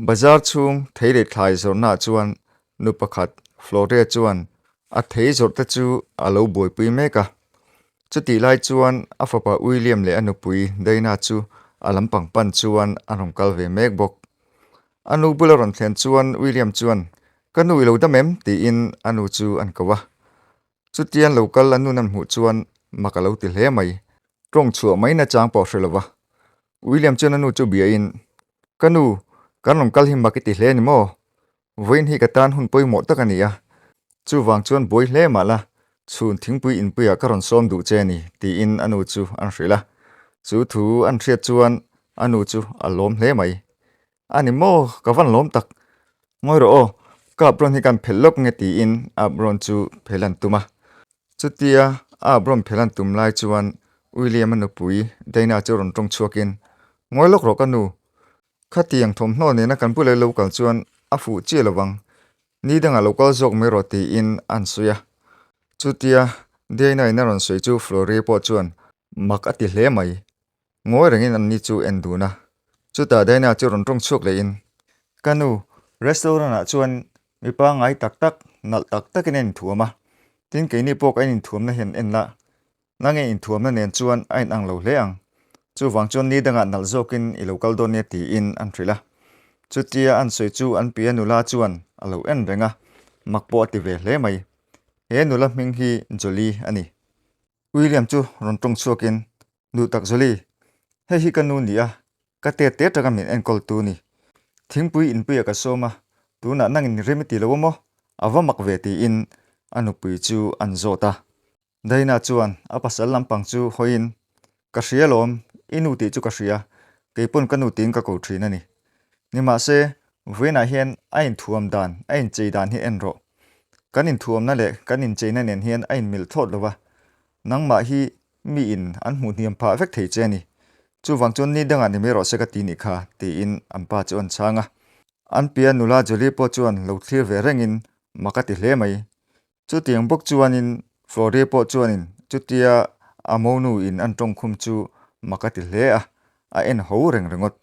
bazar chung thei le thlai zorna chuan nu pakhat flore chuan a thei zorte chu alo boi pui meka chuti lai chuan a fapa William le anupui deina chu alampang pan chuan anong kal ve mek bok anu bularon thlen chuan William chuan kanu ilo da mem ti in anu chu an kawa chutian local anu nan mu chuan makalo ti hle mai tong chu mai na chang po hrelowa William chuan anu chu bia in kanu kanong kal hi makiti hle ni mo voin hi katan hun poi mo takania chu wang chuan boi hle mala chun thingpui in puya karon som du che ni ti in anu chu an hrila chu thu an hriat chuan anu chu alom hle mai ani mo kawan lom tak ngoi ro ka bron hi kan phelok nge ti in a bron chu phelan tuma chutia a bron phelan tum lai chuan William anu pui daina choron tong chuakin ngoi lok ro kanu khatiang thom hno ne na kan pulai lo kal chuan a fu che lawang ni danga local zok me ro ti in an suya chutia daina ina ron soi chu flore po chuan mak ati hle mai ngoi rengin an ni chu enduna chuta daina choron tong chuak le in kanu restaurant a chuan mipa ngai tak tak nal tak takin en thuama tin ke ni pok ain thuam na hen en la nange in thuam na nen chuan ain ang lo hleang chu wang chuan ni danga nal zokin i local don ne ti in an thrila chutia an soi chu an pianula chuan alo en renga makpo ti ve hle mai he nula ming hi joli ani William chu ron tong chuakin nu tak joli he hi kanu nia ka te te taka min en kol tu ni thingpui in puya ka soma tuna nangin remiti lomo awamak ve ti in anupui chu an zota daina chuan a pasal lampang chu hoin ka hrialom inu ti chu ka hria keipon kanu tin ka ko thina ni Mahse voina hian ain thuam dan ain chei dan hi enro kanin thuam na le kanin chei na nen hian ain mil thot lowa nangma hi mi in an hmu niam pha vek thei che ni chu wang chon ni danga ni me ro se ka ti ni kha ti in ampa chuan changa an pian nula joli po chuan lo thlir ve rengin makati hle mai chu tiang bok chuan in flore po chuan in chutia a Monu in an tong khum chu makati hle a en ho reng rengot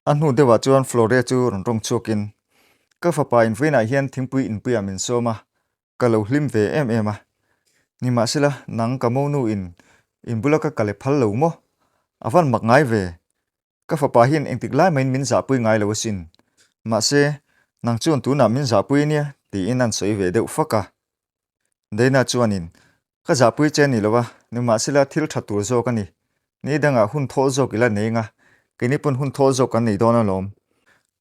an hu dewa chuan flore chu ron tong chuakin ka fapa in veina hian thingpui in puya min soma ka lo hlim ve em a ni Mahse la nang ka Monu in bulaka kale phal lo mo awan mak ngai ve ka fapa hian engtik lai main min za pui ngai lo sin Mahse nang chuan tu na min za pui nia ti in an soi ve deuh faka deina chuanin ka za pui chen ni lowa ni Mahse la thil thatur zo ka ni danga hun tho zo kila neinga kini pun hun tho zo kan nei dona lom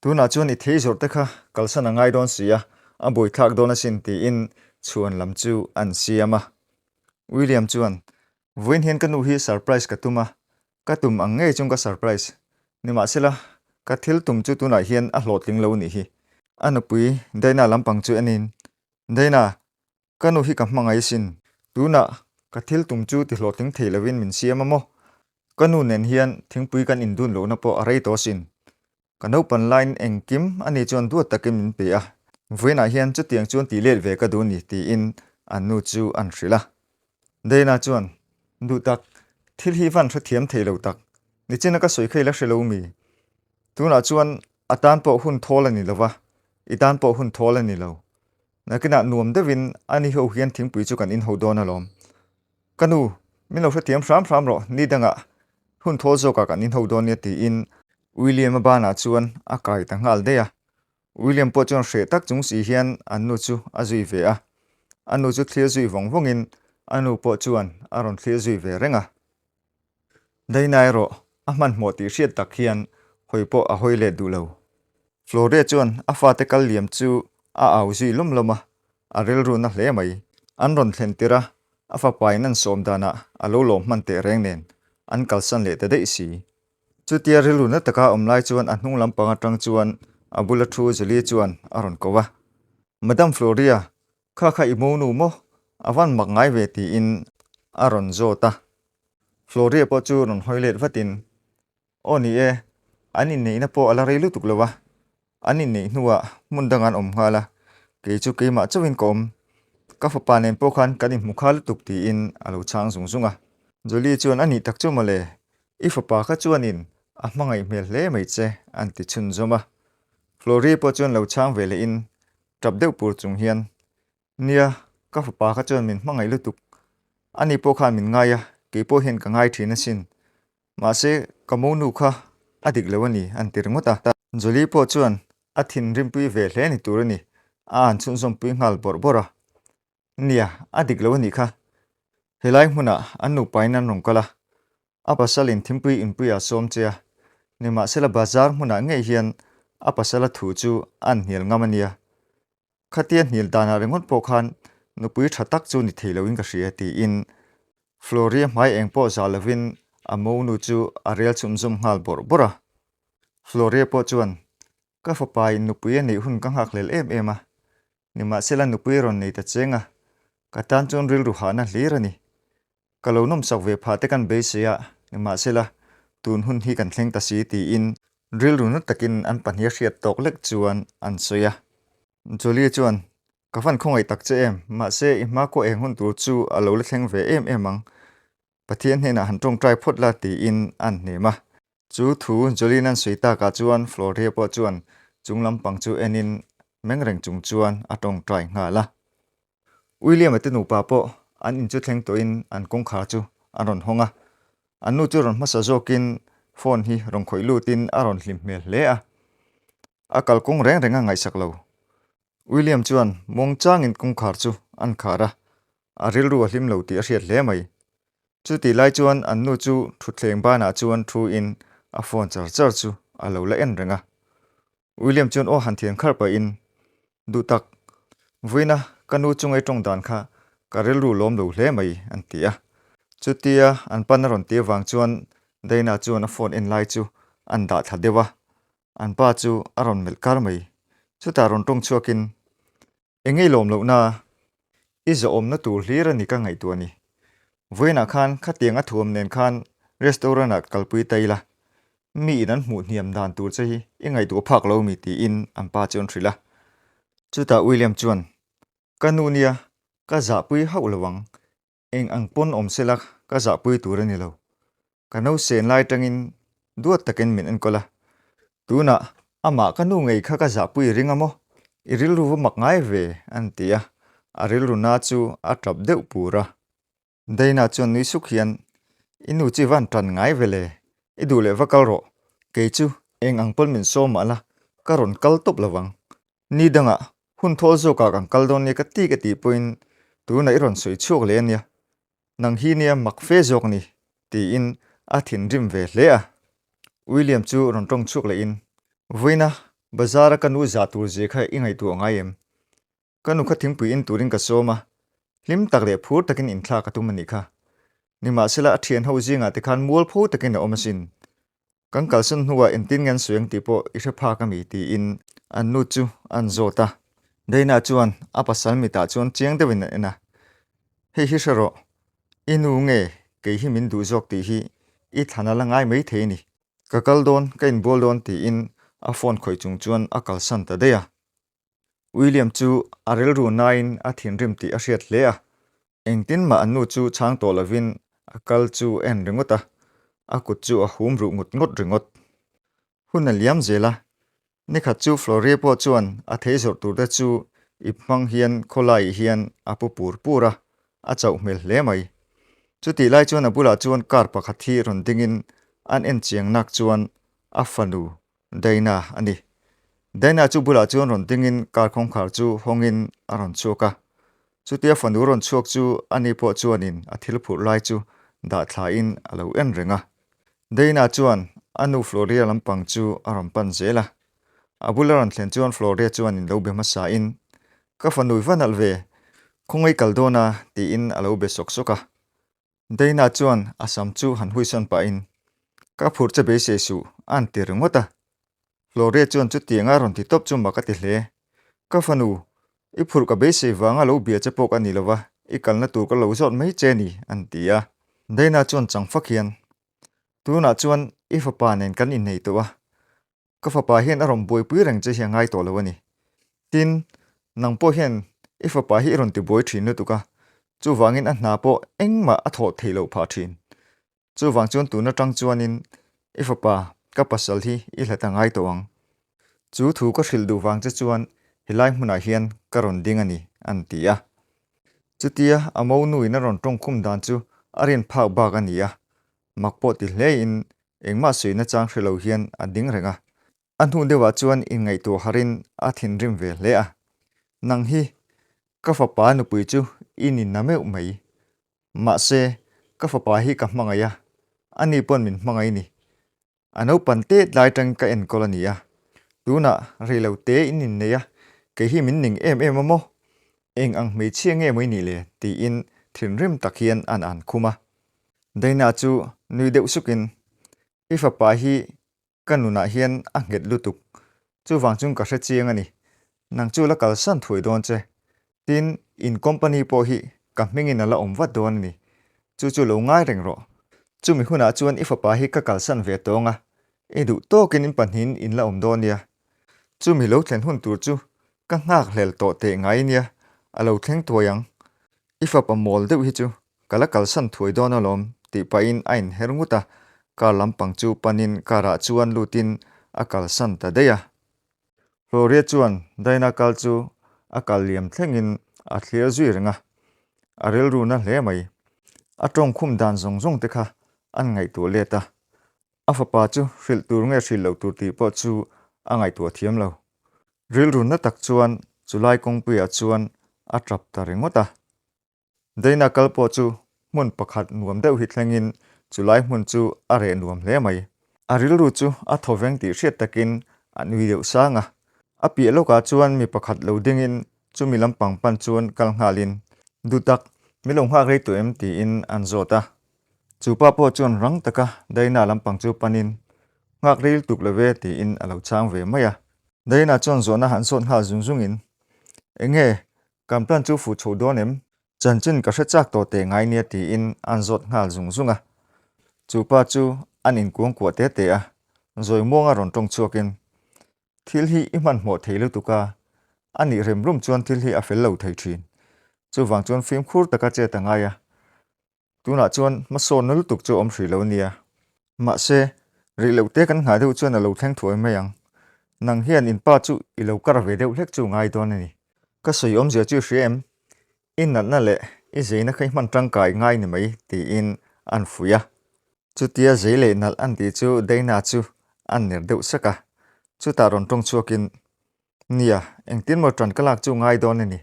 tu na chuan i thei zor te kha kalsana ngai don sia a boi thak dona sin ti in chuan lam chu an siama William chuan voin hian kanu hi surprise ka tuma ka tum ang nge chung ka surprise ni Mahse la ka thil tum chu tu na hian a hlotling lo ni hi anupui daina lampang chu anin daina kanu hi ka hmangai sin tu na ka thil tum chu ti hlotling thei lovin min siama mo kanu nen hian thingpui kan indun lo na po arei to sin kan open line engkim ani chuan du takin min pe a voina hian chu tiang chuan ti lel ve ka du ni ti in anu chu an hrila deina chuan du tak thil hi van thiam thei lo tak ni china ka soi khei la hrelo mi tuna chuan atan po hun thol ani lova itan po hun thol ani lo nakina nuam devin ani ho hian thingpui chu kan in ho dona lom kanu min lo thiam ram ro ni danga hun tho zo ka kan in ho don ni ti in William bana chuan a kai ta ngal deya William po chuan hre tak chung si hian anu chu azui ve a anu chu thlia zui wongin anu po chuan aron thlia zui ve renga dainai ro a man mo ti hriat tak hian hoi po a hoi le du lo flore chuan a fa te kal liam chu a au zui loma a rel ru na hle mai an ron thlen tira a fa pai nan som dana a lo lom man te reng nen an kalsan le te dei si chutia rilu na taka omlai chuan a hnung lampanga tang chuan a bula thu jali chuan aron kowa madam Floria kha i Monu mo awan mak ngai ve ti in aron zota Floria po chu ron hoilet vatin oni e ani nei na po ala reilu tuklowa ani nei nuwa mundangan omhala ke chu ke ma chawin kom ka fa panen po khan kanin mukhal tuk ti in alo chang zungzunga joli chuan ani tak chu male i fa pa kha chuanin a hmangai mel hle mai che anti chun zoma flori po chuan lo chang ve le in trap deuh pur chung hian nia ka fapa kha chuan min hmangai lutuk ani po khan min ngaia ke po hian ka ngai thina sin Mahse ka Monu kha adik lewani an tirngota joli po chuan a thin rimpui ve hle ni turani an chunsom pui ngal borbora nia adik lewani kha helai hmuna anu painan rongkala a pasalin thimpui inpui a som chea ni Mahse la bazar hmuna nge hian a pasala thu chu an hnial ngamania khatian hnil dana rengot po khan nupui thatak chu ni theilowin ka hria ti in Floria mai engpo zalawin a Monu chu a real chumzum ngal borbora Floria po chuan ka fapai nupui nei hun ka ngak lel em a ni Mahse la nupui ron nei ta chenga ka tan chon ril ru hana hlirani kalonom sakve phate kan beisia ni Mahse la tun hun hi kan thleng ta si ti in ril ru nu takin an pahnia hriat tok lek chuan an soya joli chuan ka fan khongai tak che em Mahse I ma ko eng hun tur chu a lo le thleng ve em ang pathian hena han tong trai phot la ti in an nema chu thu joli nan soita ka chuan Floria po chuan chunglam pang chu enin mengreng chung chuan atong trai nga la William atenu pa po an in chu thleng to in an kong kha chu aron honga anu chu ron masa zokin phone hi rong khoi lutin aron hlim mel le a akal kong reng renga ngai saklo William chuan mong chang in kong khar chu an khara aril ru hlim lo ti a hriat hle mai chu ti lai chuan an nu chu thuthleng ba na chuan thu in a phone charger chu a lo la en renga William chuan o han thian khar pa in du tak voina kanu chungai tong dan kha karel ru lom lo hle mai an tia chutia an pan ron tia wang chuan deina chuan a phone in lai chu an da thadewa an pa chu aron mel kar mai chuta ron tong chuakin engei lom lo na izo om na tur hlira ni ka ngai tu ani voina khan khatiang a thuam nen khan restaurant at kalpui taila mi inan hmu hniam dan tur chahi ingai tu phak lo mi ti in an pa chon thrila chuta William chuan kanunia ka za pui hau lawang eng ang pon om selak ka za pui turani lo kano sen lai tangin duat taken min an kola tuna ama kanu ngei kha ka za pui ringamo iril ru mak ngai ve an tia aril ru na chu a trap deuh pura deina chuan ni sukhian inu chi van tran ngai vele idu le vakal ro ke chu eng ang pon min som ala karon kal top lawang ni danga hun thol zo ka kang kaldon ni ka ti point tu na iron soi chuk le ania nang hi nia mak fe jok ni ti in a thin rim ve hle a William chu ron tong chuk le in voina bazar ka nu za tur je kha ingai tu ngai em kanu kha thing pui in turin ka soma lim tak le phur takin in thla ka tu mani kha ni Mahse la thian ho jinga te khan mul phu takin omasin kang kalsun huwa entin ngan sueng ti po I pha ka mi ti in an nu chu an zota deina chuan a pasal mi ta chuan chiang de win ena hei hi sharo inu nge ke hi min du jok ti hi I thana la ngai mai the ni ka kaldon ka in boldon ti in a phone khoi chung chuan a kalsan ta deya William chu arel ru nine a thin rim ti a hriat hle a engtin ma anu chu chang to lovin a kal chu en ringota a kut chu a hum ru ngut ngot ringot hun a liam zela ni kha chu Floria po chuan a thei zor tur da chu ipmang hian kholai hian a pu pur pura a chau mel hle mai chu ti lai chuan a bula chuan kar pakhat hi ron dingin an en chiang nak chuan a fanu deina ani deina chu bula chuan ron dingin kar khong khar chu hongin a ron chuka chu tia fanu ron chuak chu ani po chuanin a thil phur lai chu da thla in a lo en renga deina chuan anu Floria lampang chu a ron pan zela abula ron thlen chuan Floria chuan in lo be ma sa in ka fanui vanal ve khongai kaldona ti in a lo be sok soka deina chuan asam chu han huison pa in ka phur che be se su an ti ringota Floria chuan chu tianga ron ti top chu makati hle ka fanu I phur ka be se wanga lo bia che pok ani lova I kalna tur ka lo zot mai che ni an tia deina chuan changfak hian tuna chuan I fapa nen kan in nei towa ka fapa hian aron boi pui reng che hi ngai to lawani tin nang po hian I fapa hi ron ti boi thin nu tuka chu wangin a hna po engma a tho theilo pha thin chu wang chuan tuna tang chuanin I fapa ka pasal hi I hlata ngai tawang Chú thu có thil du wang che chuan hilai hmuna hian karon ding ani an tia. Chutia Monu in a ron tong khum dan chu arin phau bak ani a. Makpo ti hle in engma sui na chang hrelo hian a ding renga. An hu dewa chuan in ngai tu harin a thin rim ve hle a. Nang hi ka fa pa nu pui chu in na meu mai. Mahse ka fa pa hi ka hmangaya. Ani pon min hmangai ni. Ano pante lai tang ka en kolonia. Tuna rilo te in neya. Ke hi min ning em mo. Eng ang mei chiang nge moi ni le ti in thin rim tak hian an khuma. Daina chu nui deuh sukin ifa pa hi kanuna hian a nget lutuk. Chu wang chung ka hre chiang ani. Nang chu la kal san thui don che. Tin in company po hi ka mingin ala omvat don ni. Chu lo ngai reng ro. Chu mi huna chuan ifa pa hi ka kal san ve tonga. Edu to kin in panhin in la om don nia. Chu mi lo thlen hun tur chu ka ngak hlel to te ngai nia. Alo thleng tuayang. Ifa pa mol deuh hi chu kala kal san thui don alom ti pa in ain hernguta ka lampang chu panin kara chuan lutin a kal san ta deya. Floria chuan daina kal chu a kal liam thlengin a thlir zui renga. A rel ru na hle mai. A tong khum dan zong te kha an ngai tu leta. A fa pa chu hril tur nge hril lo tur ti po chu a ngai tu thiam lo. Ril ru na tak chuan chulai kong pui a chuan a trap ta ringota. Daina kal po chu mun pakhat nuam deuh hi thlengin chulai mun chu a re nuam hle mai. A ril ru chu a thoveng ti hriat takin a nui deuh sanga. A pi loka chuan mi pakhat lo dingin chu mi lampang pan chuan kal ngalin. Dutak mi long hak rei tu em ti in an zota. Chu pa po chuan rang taka daina lampang chu panin. Ngak reil tuk leve ti in alo chang ve maya. Daina chuan zona han son ha zungin. Enge kam plan chu fu chho don em. Chan chin ka hre chak to te ngai nia ti in an zot ngal zunga. Chu pa chu an in kuang kwa te a. Zoi muanga ron tong chuakin. Thil hi iman mo theilu tuka. Ani rem rum chuan thil hi a fel lo thei thin. Chu wang chuan phim khur taka che ta ngai a. Tuna chuan ma son nul tuk chu om hri lo nia. Mahse ri lo te kan nga deuh chuan a lo thleng thuai mayang. Nang hian in pa chu i lo kar ve deuh hlek chu ngai don ani. Ka soi om zia chu hri em. In na le i zei na khai man tang kai ngai ni mai ti in an fuya. Chu tia zei le nal an ti chu daina chu an ner deuh saka. Chu ta ron tong chuakin nia eng tin mo tran kalak chu ngai don ani.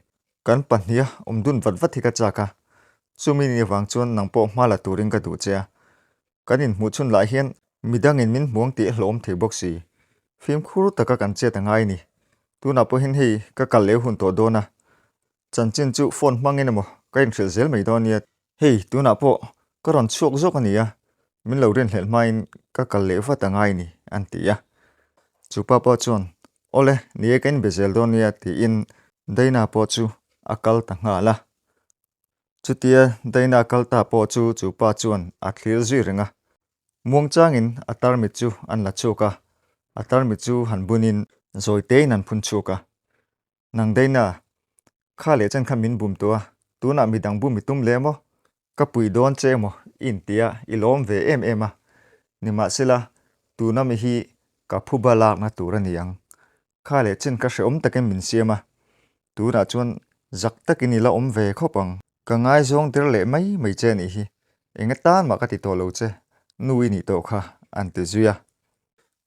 Kan pan hia dun vat hi ka chaka. Chu mi ni wang chuan nang po hma la turing ka du chea. Kan in mu chun lai hian midang in min muang ti hlom thei bok si. Phim khur taka kan che ta ngai ni. Tu na po hin hei ka kal leu hun to dona. Chan chin chu phone mangin mo ka in thil zel mai don nia. Hei tu na po ka ron chuak zok ani a. Min lo rin hlel main ka kal leu va ta ngai ni an ti a. Chu pa po chuan ole ni e kan bezel don nia ti in daina po chu akal ta nga la. Chutia daina kal ta po chu pa chuan a thlir zui renga. Muang changin atar mi chu an la chuka. Atar mi chu han bunin zoi te nan phun chuka. Nang daina kha le chan kha min bum tua. Tuna mi dang bum mi tum le mo. Ka pui don che mo in tia ilom ve em a. Ni ma sila tuna mi hi ka phuba lak na tura niyang. Kha le chan ka hre om takin min siama. Tuna chuan zak takin ila om ve khopang. Ka ngai zong tir le mai che ni hi. Inga tan ma ka ti to lo che. Nui ni to kha an te zuya.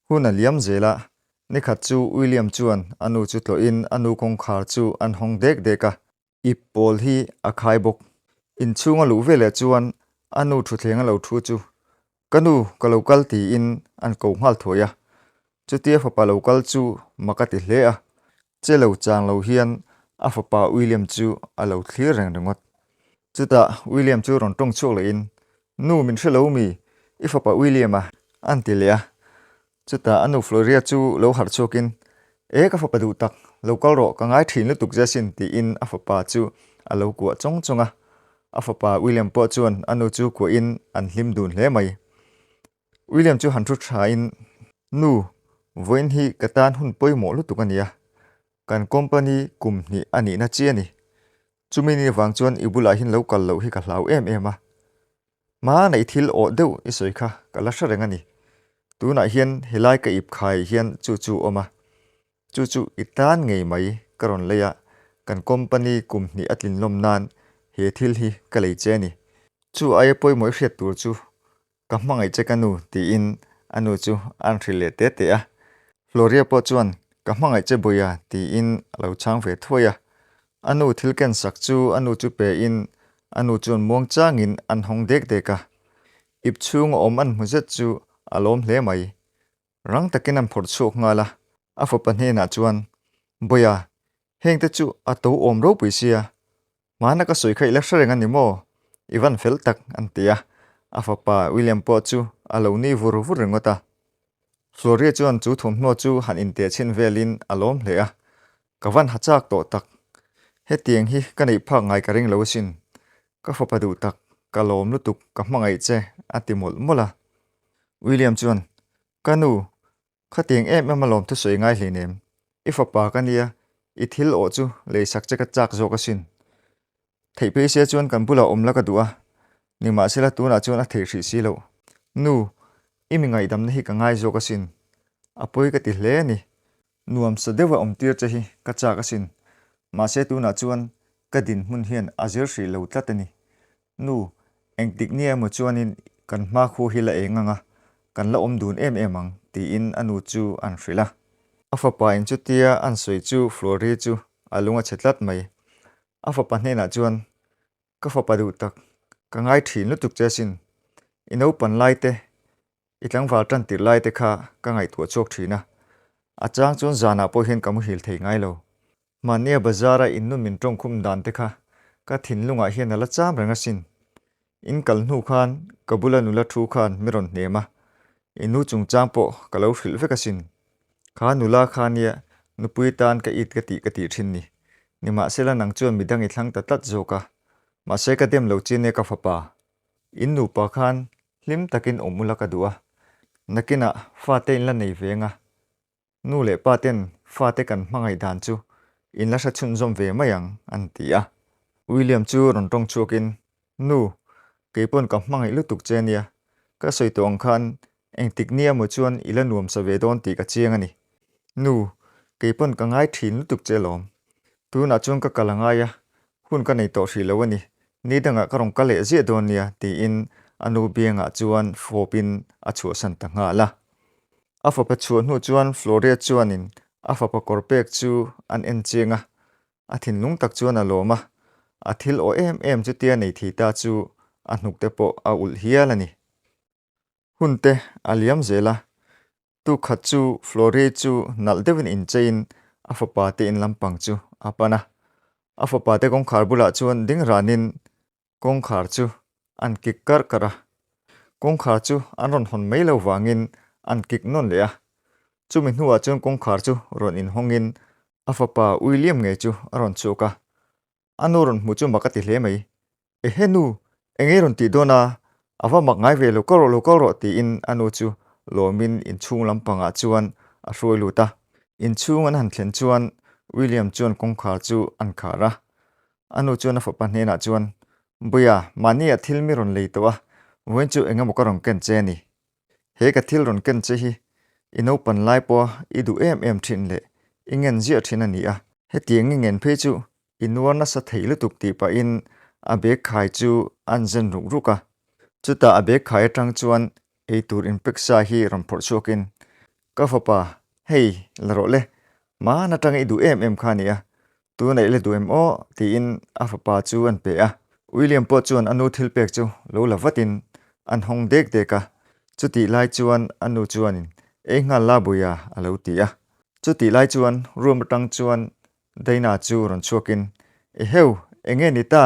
Huna liam zela. Ni khat chu William chuan anu chu to in anu kong khar chu an hong deka. I pol hi a khai bok. In chunga lu vele chuan anu thu thlenga lo thu chu. Kanu ka lokal ti in an ko ngal thoya. Chu tia fa pa lokal chu makati hle a. Che lo chang lo hian a fa pa William chu a lo thlir reng rengot. Chuta William chu ron tong chuak le in. Nu min hre lo mi. I fa pa William a. An ti le a. Chuta anu Floria chu lo har chuakin. E ka fa pa du tak. Lokal ro ka ngai thin lu tuk jasin ti in a fa pa chu a lo kuwa chonga. A fa pa William po chuan anu chu kuwa in an hlim dun hle mai. William chu han thu tha in. Nu voin hi katan hun poi mo lu tuk ania. Kan company kum ni ani na chia ni. Chumini wang chuan ibula hin lo kal lo hi ka hlau em a. Ma nei thil o deuh isoi kha kala hra renga ni. Tu na hian hilai ka ip khai hian chu oma. chu itan ngei mai karon leya kan company kum ni atlin lom nan he thil hi kalei che ni chu ai poi moi hriat tur chu ka hmangai che kanu ti in anu chu an thrile te a Floria po chuan ka hmangai che boya ti in lo chang ve thoya anu thil ken sak chu anu chu pe in anu chuan muang changin an hong dek ka ip chung om an hmusit chu alom hle mai rang takin an phor chuk nga la a fa panhe na chuan boya heng te chu a to om ro pui sia mana ka soi khai la shreng ani mo ivan fel tak an tia a fa pa William po chu alo ni vur vur ngota Floria chuan chu thum hno chu han in te chin velin alom hle a kawan hachak to tak he tiang hi ka nei phak ngai ka ring lo sin ka fa padu tak ka lom lu tuk ka hmangai che atimol mola William chuan kanu khatiang em lom thu soi ngai hlinem ifa pa kania I thil o chu le sak che ka chak zo ka sin thei pe sia chuan kan bula om la ka duwa ni ma sela tu na chuan a thei hri si lo nu imi ngai dam na hi ka ngai zo ka sin apoi ka ti hle ni nuam sa dewa om tir che hi ka cha ka sin ma se tu na chuan ka din mun hian azir hri lo tlatani nu engtik nia mo chuanin kan ma khu hi la enganga kan la om dun em ang ti in anu chu an hrila afa pa in chu tia an soi chu Flori chu alunga chetlat mai afa pa hne na chuan ka fa pa du tak ka ngai thin lu tuk che sin ino pan lai te itlang wal tan tir lai te kha ka ngai thua chok thina achang chun zana po hin kamu hil thei ngai lo mania bazara innu min tong khum dan te kha ka thin lunga hian ala cham ranga sin in kal hnu khan kabula nula thu khan miron nema inu chung chang po kalo hril veka sin kha nula khania nupui tan ka it ka ti thin ni nima sela nang chuan midang I thlang ta tat zo ka ma se ka dem lo chin ne ka fapa in nu pa khan hlim takin omula ka duwa nakina fa te in la nei venga nu le pa ten fa te kan hmangai dan chu in la sha chun zom ve mayang an tia William chu ron tong chukin nu keipon ka hmangai lu tuk che nia ka soi tong khan engtik nia mo chuan ila nuam sa ve don ti ka chiang ani nu keipon ka ngai thin lu tuk che lom tu na chung ka kalanga ya hun ka nei to hri lo ani ni danga ka rong ka le zia don nia ti in anu bianga chuan fopin a chu san ta nga la afa pa chuan hu chuan Floria chuanin afa pa korpek chu an en chenga a thin lung tak chuan a loma a thil o em chu tia nei thita chu a hnuk te po a ul hial ani hunte aliam zela tu khat chu Floria chu nal devin in chain afa pa te in lampang chu apana afa pa te kong khar bula chuan ding ranin kong khar chu an kik kar kara kong khar chu an ron hon mai lo wangin an kik non le a chumi hnuwa chuan kong khar chu ron in hongin afa pa William nge chu aron chuka anu ron mu chu makati hle mai e henu engei ron ti dona awa mak ngai ve lo koro ti in anu chu lomin in chung lampanga chuan a hroi luta in chung an han thlen chuan William chuan kong khar chu an khara anu chuan afa pa hne na chuan buya mania thil mi ron leitowa wen chu enga mo ka rong ken che ni he ka thil ron ken che hi ino pan lai po idu em thin le ingen zia thin ani a he tiang ingen phe chu inwana sa theilu tuk ti pa in a bek khai chu an zen ruk ruka chuta a bek khai tang chuan e tur in peksa hi ram phor chokin ka fa pa hei laro le ma na tang idu em khani a tu nei le du em o ti in a fa pa chu an pe a William po chuan anu thil pek chu lo lavatin an hong dek ka chuti lai chuan anu chuanin e nga la buya alo ti a chuti lai chuan room tang chuan daina chu ron chuakin e heu enge ni ta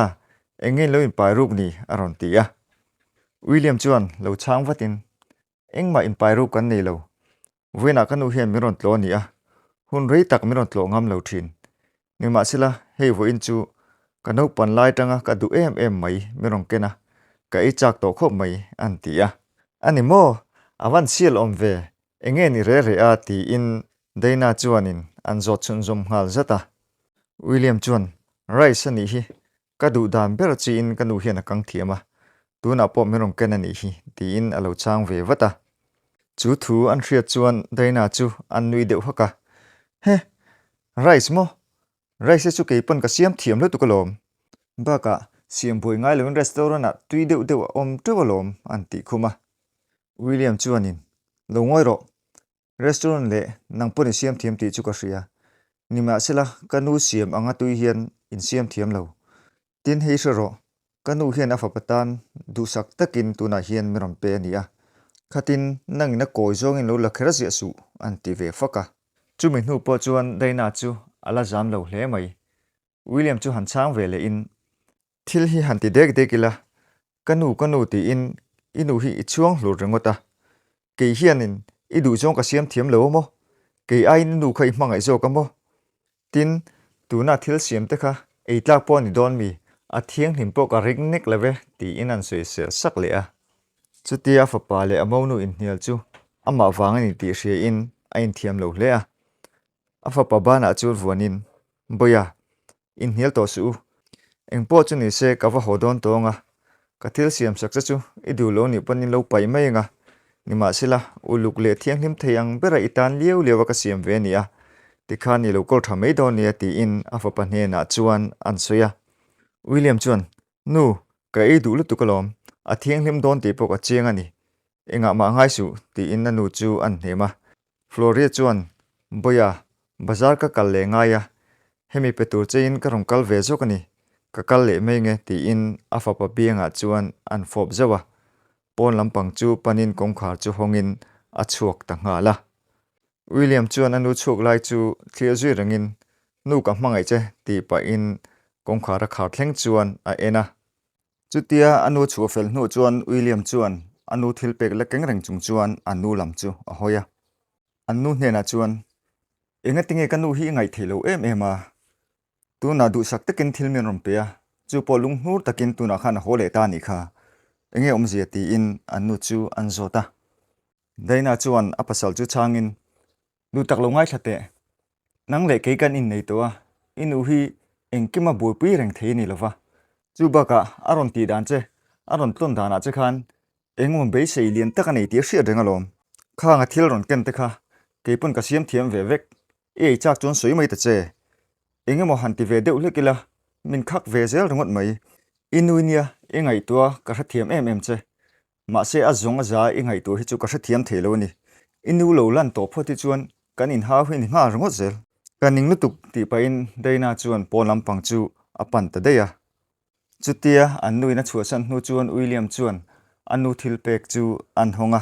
enge lo in pai rup ni aron ti a William chuan lo chang vatin engma in pai rup kan nei lo vena kanu hian mi ron tlo ni a hun rei tak mi ron tlo ngam lo thin ni ma sila hei vo in chu kano pan lai tanga ka du em mai mi rong kena ka I chak to khop mai an ti a ani mo awan sial om ve enge ni re a ti in daina chuanin an zot chun zom ngal zata William chuan rai sani hi ka du dan ber chi in kanu hian akang thiama tuna po mi rong kena ni hi ti in alo chang ve wata chu thu an hriat chuan daina chu an nui deuh haka he rice mo rice chu ke pon ka siam thiam lo tu ka lom ba ka siam boi ngai lo restaurant na tui deuh om tu lom an ti khuma William chuanin lo ngoi ro restaurant le nang pon siam thiam ti chu ka ria nima sela kanu siam anga tui hian in siam thiam lo tin hei ro kanu hian a fapatan du sak takin tuna hian miram pe ania khatin nang na koi zong in lo la khera sia su an ti ve faka chu min hu po chuan daina chu ala zam lo hle mai William chu han chang ve le in thil hi han ti dek dekila kanu ti in inu hi chuang hlu rengota ke hian in idu zong ka siam thiam lo mo ke ai nu khai mangai zo ka mo tin tuna thil siam te kha ei tlak po ni don mi a thiang hlim po ka ring nek leve ti in an soi se sak le a chutia fa pa le Monu in hnial chu ama wang ani ti hria in a in thiam lo hle a fa pa bana chu vuanin boya in hnial to su engpo chu ni se ka va hodon tonga ka thil siam sak chu idu lo ni panin lo pai mai nga nima sila uluk le thiang hlim theiang bera itan lieu lewa ka siam ve nia tikhan ni lo kol thamei don nia ti in a fa pa hne na chuan an soya William chuan nu ka ei du lu tu kalom a thiang hlim don ti pok a chiang ani enga ma ngai su ti in na nu chu an hema Floria chuan boya bazar ka kal le nga ya hemi petur chein ka rong kal ve zo kani ka kal le mai nge ti in a fa pa bianga chuan an fop zawa pon lampang chu panin kong khar chu hongin a chuak ta nga la William chuan anu chuk lai chu thlia zui rangin nu ka hmangai che ti pa in kong khara khar thleng chuan a ena chutia anu chu fel nu chuan William chuan anu thil pek la keng reng chung chuan anu lam chu a hoya anu hne na chuan enga tinge kanu hi ngai thelo em a tu na du sak takin thil min rom pe a chu polung hnur takin tu na khan hole ta ni kha enge omzia ti in anu chu an zota daina chuan a pasal chu changin nu tak lo ngai thate nang le ke kan in nei to a inu hi engkima boi pui reng thei ni lova chu baka aron ti dan che aron tlon dana che khan engom be sei lian tak nei ti hria rengalom khanga thil ron ken te kha keipun ka siam thiam ve vek e chak chon soi mai ta che engemo han ti ve deuh lekila min khak ve zel rongot mai inuinia engai to ka tha thiam em che Mahse a zong a za engai to hi chu ka tha thiam thelo ni inu lo lan to photi chuan kan in ha hui ni nga rongot zel kaning lutuk ti pa in daina chuan pon lampang chu apan ta deya chutia annui na chuasan hnu chuan William chuan anu thil pek chu an honga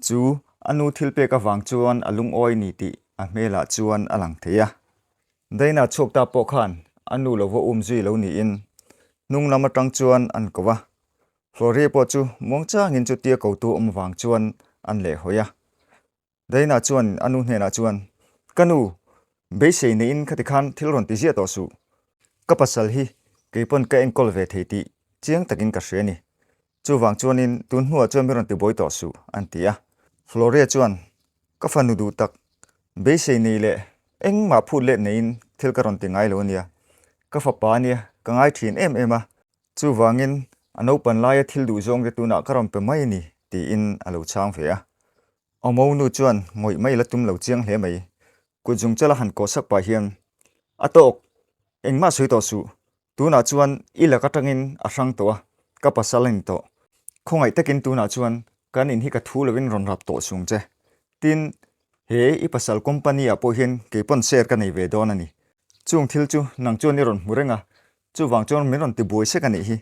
chu anu thil pek a wang chuan alung oi ni ti a mela chuan alang theya daina chok ta po khan anu lo wo zui lo ni in nung lama tang chuan an kowa Floria po chu mongcha ngin chutia ko tu wang chuan an le hoya daina chuan anu hne na chuan kanu be sei ne in khati khan thil ron ti zia to su ka pasal hi keipon ka enkol ve theiti chiang takin ka hre ni chu wang chuan in tun hnuwa chuan mi ron ti boi to su an tia Floria chuan ka fanu du tak be sei nei le eng ma phut le nein thil ka ron ti ngai lo nia ka fa pa nia ka ngai thin em a chu wangin ano pan lai thil du zong de tuna ka ron pe mai ni ti in alo chang ve a Monu chuan ngoi mai la tum lo chiang hle mai ku jung chala han ko sak pa hian atok engma soi to su tuna chuan ila ka tangin a sang to ka pasalin to khongai takin tuna chuan kan in hi ka thu lovin ron rap to sung che tin he I pasal company a po hian ke pon share ka nei ve don ani chung thil chu nang chuan ni ron murenga chu wang chuan min ron ti boi se ka nei hi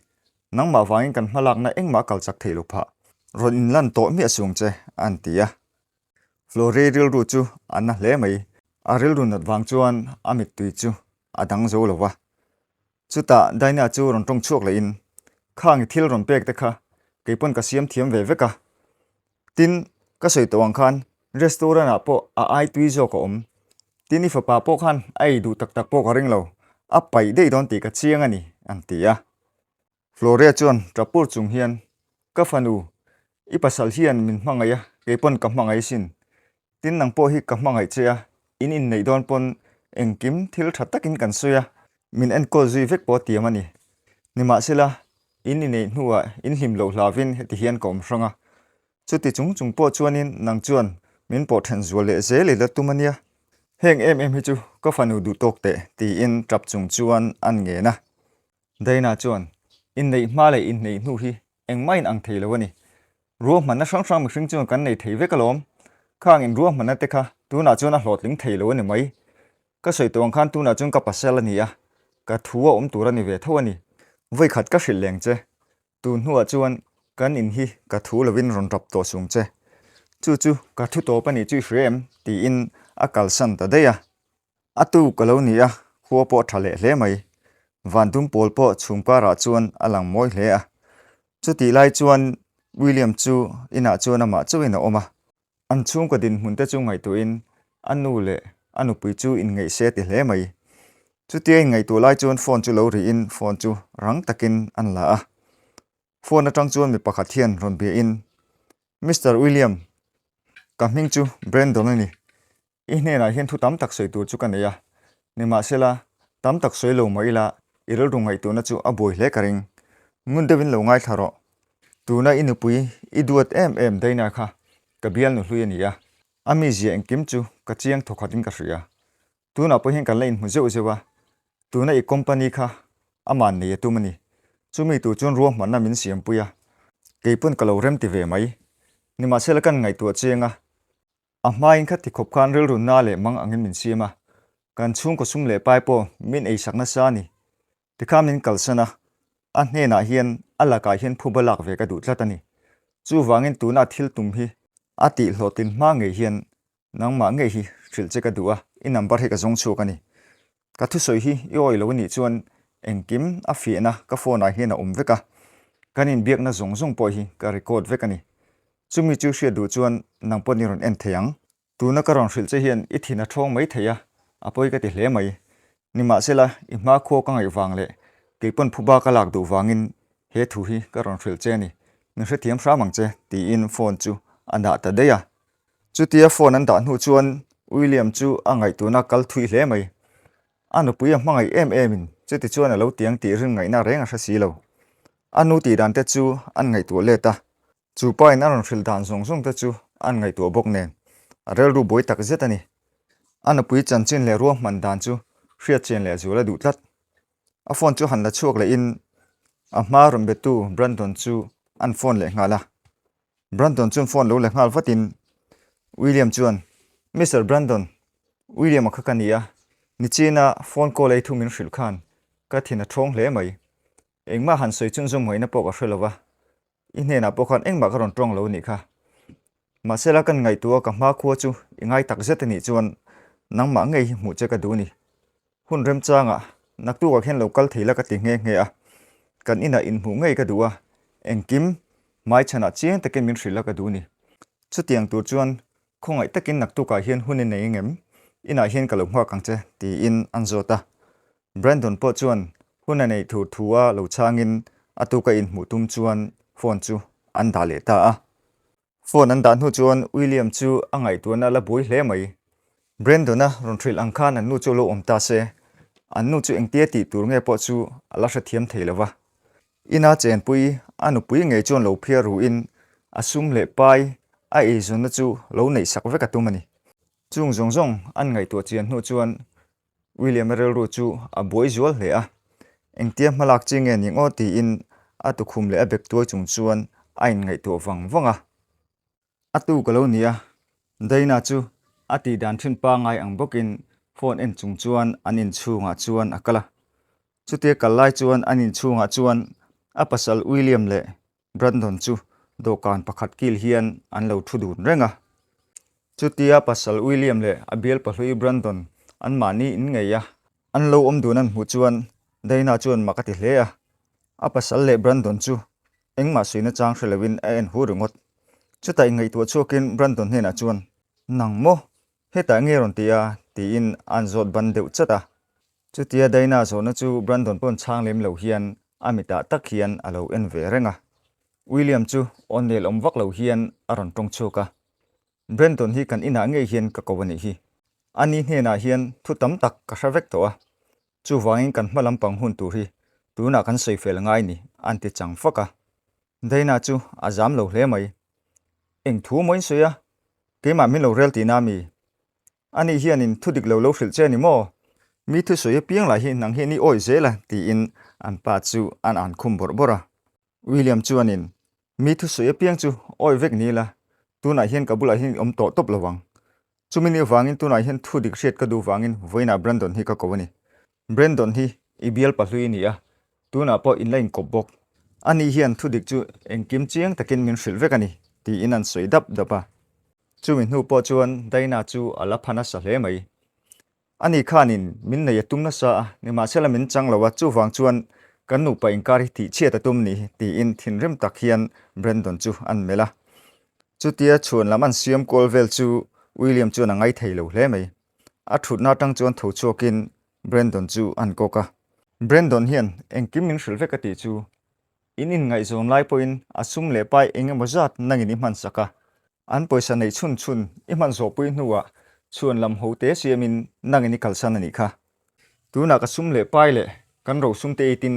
nang ma wangin kan hmalak na engma kal chak thei lo pha ron in lan to mi asung che an tia Floria ru chu anna hle mai aril run at wang chuan amit tui chu adang zo lova chuta daina chu ron tong chuak le in khang thil ron pek te kha keipon ka siam thiam ve veka tin ka soi to wang khan restaurant a po a ai tui zo ko tini fa pa po khan ai du tak tak po ka ring lo a pai dei don ti ka chiang ani an tia Floria chuan trapur chung hian ka fanu I pasal hian min hmangaya keipon ka hmangai sin tin nang po hi ka hmangai chea in nei don pon engkim thil thattakin kan soya min en ko zui vek po tiamani nima sela in nei hnuwa in hlim lo hlavin heti hian kom hranga chuti chung po chuanin nang chuan min po then zual le zele la tumania heng em hi chu có phanu du tok te ti in trap chung chuan an nge na daina chuan in nei ma le in nei nu hi eng main ang thei lo ani ruo man na sang mi hring chuan kan nei thei ve kalom khang in ruo man na te kha tu na chuan a hlot ling thei lo ani mai ka soi tong khan tu na chuan ka pasal ani a ka thuwa tur ani ve tho ani voi khat ka hril leng che tu hnuah chuan kan in hi ka thu lovin ron rap to sung che chu ka thu to pani chu frame ti in a kal san ta deya atu kalo ni a khuwa po thale hle mai van dum pol po chhungpa ra chuan alang moi hle a chu ti lai chuan William chu ina chuan ama chu ina oma an chung ka din mun te chu ngai tu in anu le anu pui chu in ngei se ti hle mai chu ti ngai tu lai chuan phone chu lo ri in phone chu rang takin an la a phone atang chuan mi pakhat hian ron bia in Mr. William ka hming chu Brandon ani I hne na hian thu tam tak soi tur chu kan neya ni Mahse la tam tak soi lo mai la irel rungai tu na chu a boi hle karing ngun devin lo ngai tharo tu na inu pui I duat em daina kha ka bial nu hlui ani ya ami zia engkim chu ka chiang thokhatin ka hria tu na po hian kan lein mu zeu zewa tu na I company kha aman ne tu mani chumi tu chun ruam man na min siam puya keipun kalo rem ti ve mai ni Mahse la kan ngai tu chianga a hmain kha ti khop khan rel run na le mang angin min siama kan chung ko sung le pai po min ei sakna sa ni tikam min kalsana a hne na hian ala ka hian phubalak ve ka du tlatani chu wangin tu na thil tum hi ati hlotin ma nge hian nangma nge hi thil che ka duwa I number he ka zong chu kani ka thu soi hi yoi lo ni chuan engkim a fi na ka phone a hian a veka kanin biak na zong po hi ka record vekani chumi chu hria du chuan nangpon ni ron en theyang tu na ka ron hril che hian I thina thong mai theya apoi ka ti hle mai ni Mahse la I hma kho ka ngai wang le keipon phuba ka lak du wangin he thu hi ka ron hril che ni ni hre thiam hra mang che ti in phone chu ana ta deya chu tia phone an da hnu chuan William chu angai tu na kal thui hle mai anu pui a hmangai em in chu ti chuan a lo tiang ti ring ngai na reng a hra si lo anu ti dan te chu an ngai tu le ta chu pa in aron hril dan zong te chu an ngai tu bok nen a rel ru boi tak zet ani anu pui chan chin le ruam man dan chu hria chen le zu la du tlat a phone chu han la chuak le in a hma ron betu Brandon chu an phone le ngala Brandon chu phone lo le ngal fatin William chuan Mr. Brandon William kha kania ni china phone call ai thu min hril khan ka thina thong hle mai engma han soi chun zum hoina po ka hrelowa I hne na po khan engma ka ron tong lo ni kha Mahse la kan ngai tu ka hma khuwa chu ingai tak zet ani chuan nangma ngei mu che ka du ni hun rem changa naktu ka khen local theila ka ti nge a kan ina in mu ngei ka duwa engkim mai chana chiang takin min hrila ka du ni chu tiang tur chuan khongai takin naktu ka hian hun nei ngem ina hian ka lo hma kang che ti in anzota Brandon po chuan hun nei thu thuwa lo changin atu ka in mu tum chuan phone chu an da le ta a phone an da hnu chuan William chu angai tu na la boi hle mai Brandon na ron thril ang khan an nu chu lo om ta se an nu chu engtia ti tur nge po chu ala hra thiam theilawa ina chen pui anu pui nge chon lo phiarru in asum le pai a e zon na chu lo nei sak veka tumani chung zong an ngai to chian hnu chuan William rel ru chu a boi zual hle a engtia malak chinge ning o ti in atu khum le a bek tuai chung chuan ain ngai to wanga atu kalonia daina chu ati dan thin pa ngai ang bokin phone en chung chuan anin chunga chuan akala chutia kalai chuan anin chunga chuan a Pasal William le Brandon chu dokan pakhat kil hian an lo thu dun renga chutia Pasal William le abial pahlui Brandon an mani in ngeya an lo om dunan hu chuan daina chuan makati hle a Pasal le Brandon chu engma suina chang hrelawin a en hu rungot chutai ngai tu chuakin Brandon hena chuan nangmo heta nge ron tia ti in an zot ban deuh chata chutia daina zona chu Brandon pon chang lem lo hian amita tak hian alo en ve renga William chu onel om vak lo hian aron tong choka Brandon hi kan ina nge hian ka kowani hi ani hena hian thu tam tak ka hravek to a chu wangin kan hmalam pang hun tu hi tuna kan sei fel ngai ni anti chang faka daina chu azam lo hle mai eng thu moin soya keima min lo rel ti na mi ani hian in thudik lo hril che ni mo mi thu soya piang la hi nang he ni oi zela ti in an pa chu an khum bor bora William chuanin mi thu soya piang chu oi vek ni la tuna hian kabula hian to top lawang chumini wangin tuna hian thudik hriat ka du wangin voina Brandon hi ka kowani Brandon hi ibial pahlui ni a tuna po inline kobok ani hian thudik chu engkim chiang takin min hril vek ani ti in an soidap dapa chumin hu po chuan daina chu ala phana sa hle mai ani khanin min nei tumna sa ni ma sela min chang lawa chu wang chuan kan nu pa inkari ti che ta tum ni ti in thinrem tak hian Brandon chu an mela chutia chhun lam an siam kolvel chu William chu na ngai theilo hle mai a thut na tang chuan tho chokin Brandon chu an koka Brandon hian engkim min hril vek ati chu in ngai zon lai poin asum le pai enge mozat nangini man saka an poisa nei chun i man zo pui nuwa chuan lam ho te siamin nangini kalsan ani kha tuna ka sum le pai le kan ro sum te tin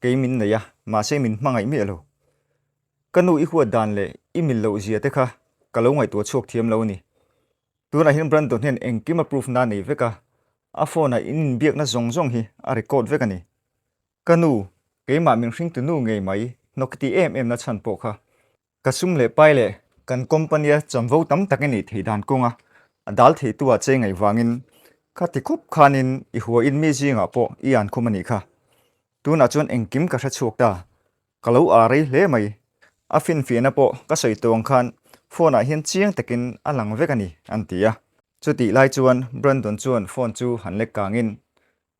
keimin na ya ma se min mangai mi alo kanu i huwa dan le i mil lo zia te kha kalo ngai to chok thiam lo ni tuna hin Brandon hen engkim proof na nei veka a phone a in biak na zong hi a record veka ni kanu keima min hring tu nu ngei mai nokti em na chan po kha kasum le pai le kan company chamvo tam takani theidan konga adal thei tuwa che ngai wangin khati khup khanin I huwa in mi jinga po I an khumani kha tuna chon engkim ka tha chok ta kalau a rei hle mai a fin fiana po ka soi tong khan phone a hian chiang takin alang vekani antia chuti lai chuan Brandon chuan phone chu hanle kangin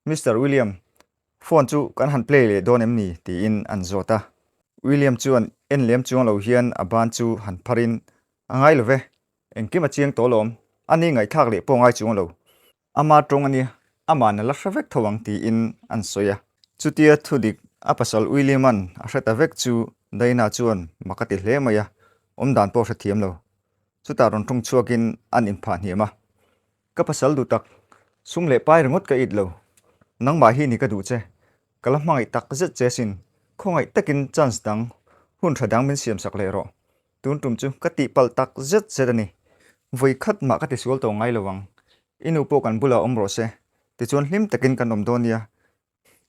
Mr William phone chu kan han play le don em ni ti in an zota William chuan en lem chuang lo hian aban chu han pharin angai love engkim a chiang to lom ani ngai thak le po ngai chuang lo ama tong ani ama na la hravek thawang ti in an soya chutia thudik a Pasal William an a hreta vek chu daina chuan makati hle maya dan po hrathiam lo chuta ron tung chuakin an in pha hniama ka Pasal du tak sum le pai ringot ka it lo nang ma hi ni ka du che kala mangai tak zet che sin khongai takin chance dang hun thadang min siam sak le ro tun tum chu kati pal tak zet zedani voi khat ma ka ti sual to ngai lawang inu po kan bula omro se ti chuan hlim takin kan om donia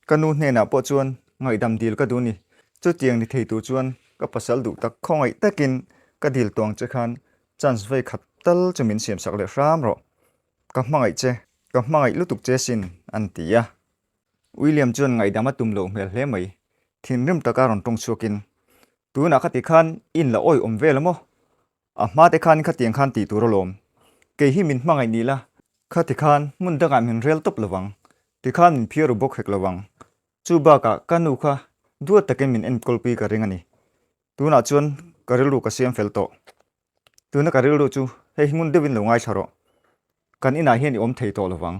kanu hne na po chuan ngai dam dil ka du ni chu tiang ni thei tu chuan ka Pasal du tak khongai takin ka dil tong che khan chance voi khat tal chumin siam sak le ram ro ka mangai lutuk che sin an tia William chuan ngai dama tum lo mel hle mai thinrim taka ron tong chuakin tuna khati khan in la oi om vel mo a ma te khan khatiang khan ti tur lom ke hi min mangai ni la khati khan mun danga min rel top lawang ti khan min phiarru bawk hek lawang chu ba ka kanu kha duat takin min en kolpi ka ringani tuna chuan karilu ka siam fel to tuna karilu chu hei mun devin lo ngai tharo kan ina hian om thei to lawang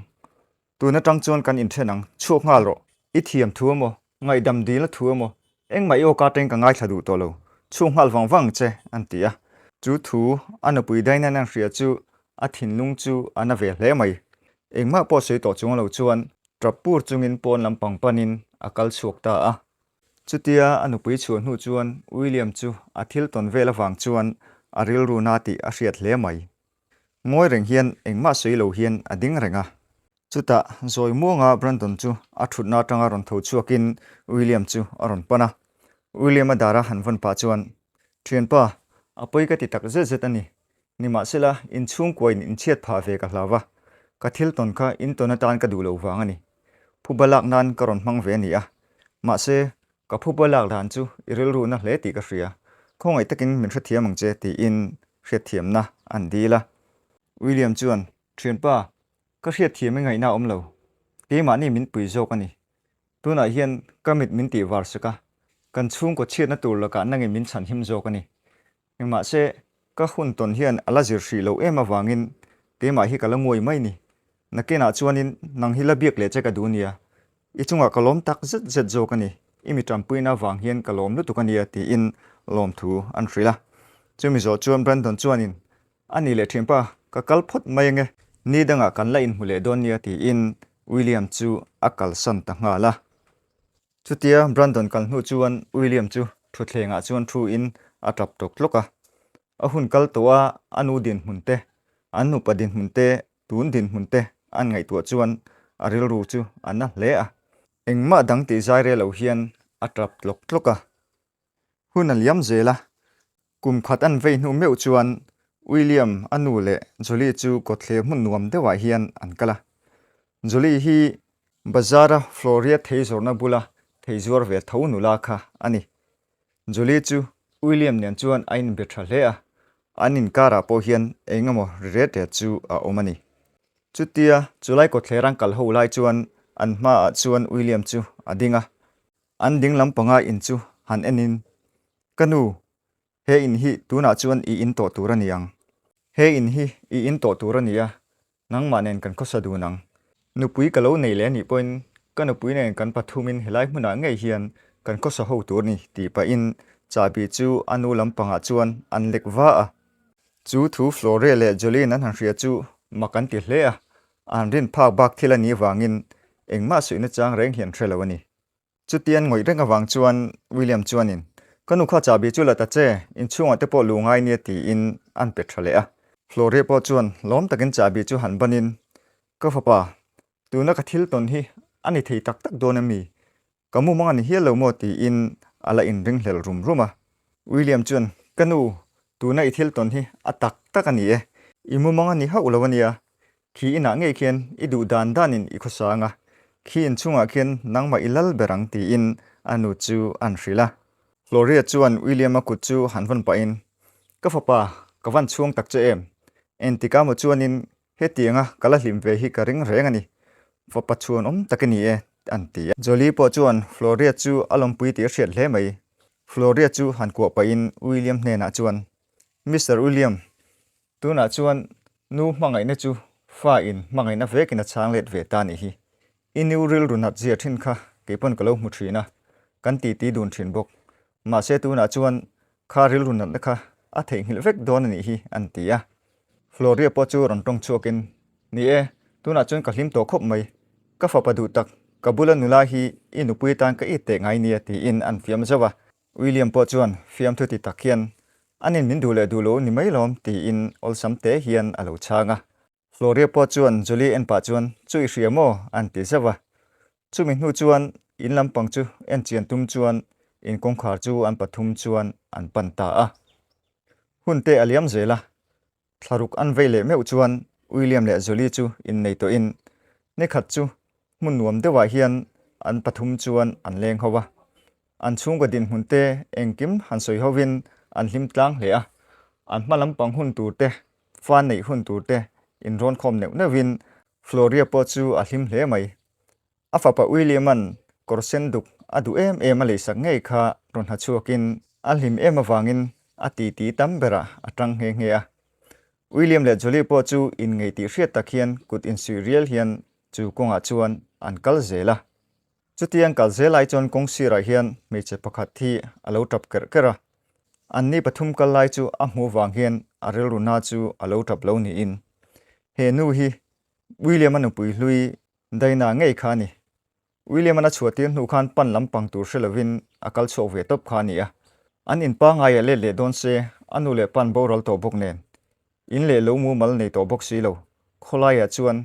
tuna tang chuan kan in thenang chuk ngal ro I thiam thuamo ngai dam dil thuamo eng mai o ka teng ka ngai thadu to lo chung hal wang che antia chu thu anapui daina nang hria chu a thin lung chu ana ve hle mai engma po sei to chung lo chuan trapur chungin pon lampang panin akal chuak ta a chutia anupui chuan hu chuan William chu a thil ton vela wang chuan a ril ru na ti a hriat hle mai ngoi reng hian engma sei lo hian ading renga chuta zoi muanga Brandon chu a thut na tanga ron tho chuakin William chu aron pana William adara hanvan pa chuan thian pa apoi ka ti tak zet ani ni ma sela in chung koin in chiat pha ve ka hlawa ka thil ton kha in tona tan ka du lo wang ani phubalak nan karon mang ve ni a Mahse ka phubalak dan chu iril ru na hle ti ka hria khongai takin min hra thiamang che ti in hriat thiam na an dila William chuan thian pa ka hriat thiam ngai na om lo ke ma ni min pui zo ka ni tuna hian kamit min ti war saka kan chung ko chiat na tur la ka nangi min chan him zo ka ni Mahse ka hun ton hian ala zir hri lo ema wangin ke ma hi kala ngoi mai ni nakena chuanin nang hila biak le che ka dunia I chunga kalom tak zet zo ka ni imi trampuina wang hian kalom lu tu ka nia ti in lom thu an hrila chumi zo chuan Brandon chuanin ani le thimpa ka kalphot mai nge ni danga kan la in hule donia ti in William chu akal san ta ngala chutia Brandon kal hnu chuan William chu thutlenga chuan thu in atap tok loka ahun kal towa anu din munte anu padin munte tun din munte an ngai tua chuan aril ru chu anna hle a engma dang ti zai re lo hian atrap tlok tloka hun aliam zela kum khat an vei nu meu chuan William anu le Julie chu kothle mun nuam dewa hian an kala Julie hi bazara Floria theizorna bula theizor ve tho nula kha ani Julie chu William nian chuan ain betra hle a anin kara po hian engamo rete chu a omani chutia chulai kothle rang kal ho lai chuan an ma chuan William chu adinga an ding lampanga in chu han enin kanu he in hi tuna chuan I in to turaniang he in hi I in to turania nang manen kan khosa du nang nupui kalo nei le ni point kanupui nen kan pathumin helai hmuna ngei hian kan khosa ho tur ni ti pa in chabi chu anu lampanga chuan an lekwa a chu thu Flore le Jolene an han ria chu makan ti hle a an rin phak bak thilani wangin engma suina chang reng hian threlawani chutian ngoi renga wang chuan William chuanin kanu kha chabi chu la ta che in chunga te po lungai ni ti in an pe thrale a Flore po chuan lom takin chabi chu han banin ka fapa tuna ka thil ton hi ani thei tak tak donami kamu manga ni hialo mo ti in ala in ring hlel rum ruma William chuan kanu tuna I thil ton hi atak tak ani e imu manga ni ha ulawania khi ina ngei khian I du dan danin I khosanga khi in chunga khian nangma ilal berang ti in anu chu an hrila Floria chuan William a kut chu hanvan pa in ka fapa kawan chuang tak che em entika mo chuanin he tianga kala hlim ve hi ka ring reng ani fapa chuan takani e an ti Jolie po chuan Floria chu alompui ti hriat hle mai Floria chu han ko pa in William hne na chuan Mr William tuna chuan nu mangai na chu fa in mangai na vekina changlet ve ta ni hi inu ril runat zia thin kha kepon kalo muthina kan ti dun thin bok Mahse tuna chuan kha ril runat na kha a thei hil vek don ni hi an tia Floria po chu rontong chuakin ni e tuna chuan ka hlim to khop mai ka fapa du tak kabula nula hi inupui tan ka ite ngai ni ti in an fiam zawa William po chuan fiam thu ti takhian anin min dule dulo ni mai lom ti in ol samte hian alo changa Floria po chuan Julie en pa chuan chui hriamo an ti zawa chumi hnu chuan in lampang chu en chian tum chuan in kongkhar chu an pathum chuan an panta a hunte aliam zela tharuk an veile meu chuan William le Julie chu in nei to in ne khat chu mun nuam dewa hian an pathum chuan an leng howa an chunga din hunte engkim han soi hovin an hlim tlang hle a an hmalam pang hun turte fan nei hun turte in ron khom neu nevin Floria po chu a hlim hle mai afapa William an korsen duk adu em ale sak ngei kha ron ha chuakin a hlim em awangin a ti tambera atang nge nge a William le Julie po chu in ngei ti hriat takhian kut in serial hian chu konga chuan an kal zela chutiang kal zelai chon kong sira hian meche pakhat thi alo tap kera anni pathum kal lai chu a hmu wang hian arel runa chu alo tap lo ni in he nu hi William anu pui hlui daina ngei khani William ana chuatin nu khan pan lampang tur hrelovin akal chho ve top khani a an in pa ngai le don se anu le pan boral to bok nen in le lo mu mal nei to bok si lo kholaya chuan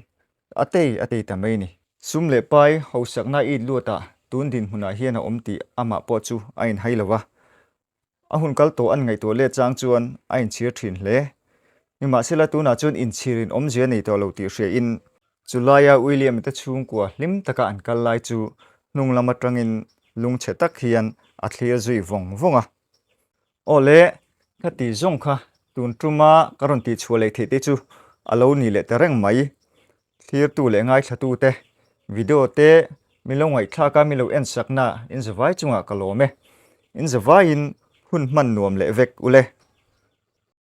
atei tamai ni sum le pai hosakna I luata tun din huna hian a omti ama po chu ain hailawa a hun kal to an ngai to le chang chuan ain chir thin hle ni ma sela tuna chuan in chirin omje nei to lo ti hre in chulaya William ta chung kwa lim taka an kal lai chu nung lama tangin lung che tak hian a thlir zui vong a ole khati zong kha tun truma karon ti chhualei the te chu alo ni le tereng mai thlir tu le ngai thatu te video te milo ngai thla ka milo en sakna in zawai chunga kalome in zawai in hun man nuam le vek ule